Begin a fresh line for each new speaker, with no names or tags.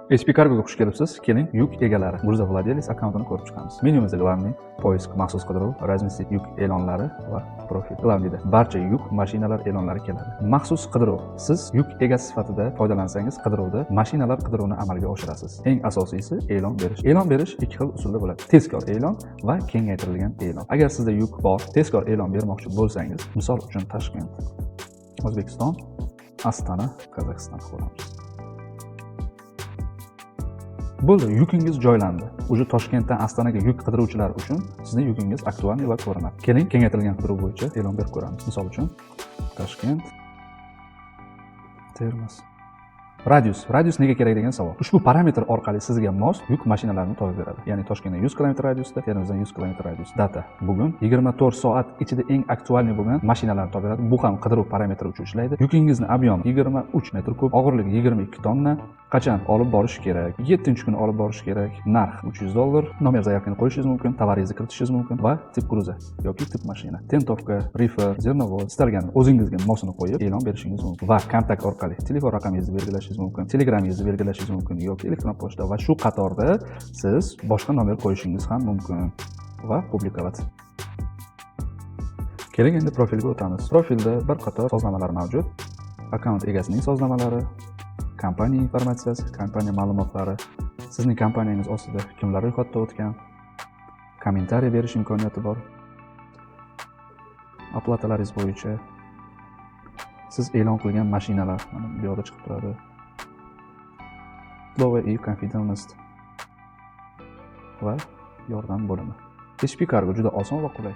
HP Cargo'ga xush kelibsiz. Keling, yuk egalari Gurza Vladelic akkauntini ko'rib chiqamiz. Menyumizda главный poisk, maxsus qidiruv, разместить yuk e'lonlari va profil. Главныйda barcha yuk mashinalar e'lonlari keladi. Maxsus qidiruv. Siz yuk egasi sifatida foydalansangiz, qidiruvda mashinalar qidiruvini amalga oshirasiz. Eng asosiysi e'lon berish. E'lon berish ikki xil usulda bo'ladi. Tezkor e'lon va kengaytirilgan e'lon. Agar sizda yuk bor, tezkor e'lon bermoqchi bo'lsangiz, misol uchun Toshkent, O'zbekiston, Astana, Qozog'iston qo'yamiz. Bo'ldi, yukingiz joylandi. Uje Toshkentdan Astanaga yuk qidiruvchilar uchun sizning yukingiz aktualniy va ko'rinadi. Keling, kengaytirilgan qidiruv bo'yicha e'lon berib ko'ramiz. Misol uchun Toshkent, Termiz. Radius nega kerak degan savol. Ushbu parametr orqali sizga mos yuk mashinalarini topib beradi. Ya'ni Toshkentdan 100 km radiusda, Termizdan 100 km radius. Data bugun 24 soat ichida eng aktualniy bo'lgan mashinalarni topib beradi. Bu ham qidiruv parametri uchun ishlaydi. Yukingizni ob'yomi 23 metr kub, og'irligi 22 tonna. Qachon olib borish kerak? 7-kuni olib borish kerak. Narx $300. Nomer zaявкani qo'yishingiz mumkin, tovaringizni kiritishingiz mumkin va tip gruza yoki tip mashina. Tentovka, reefer, zernovod istalgan o'zingizga mosini qo'yib e'lon berishingiz mumkin. Va kontakt orqali telefon raqamingizni belgilashingiz mumkin, telegramingizni belgilashingiz mumkin yoki elektron pochta va shu qatorda siz boshqa nomer qo'yishingiz ham mumkin va publikovать. Keling endi profilga o'tamiz. Profilda bir qator sozlamalar mavjud. Akkaunt egasining sozlamalari, kompaniya informatsiyasi, kompaniya ma'lumotlari, sizning kompaniyangiz ostida kimlar ro'yxatda o'tgan, kommentariy berish imkoniyati bor. Oplatalaringiz bo'yicha siz e'lon qilgan mashinalar mana bu yerda chiqib turadi. Слово и confidentialность va yordam bo'limi. HP Cargo juda oson va qulay.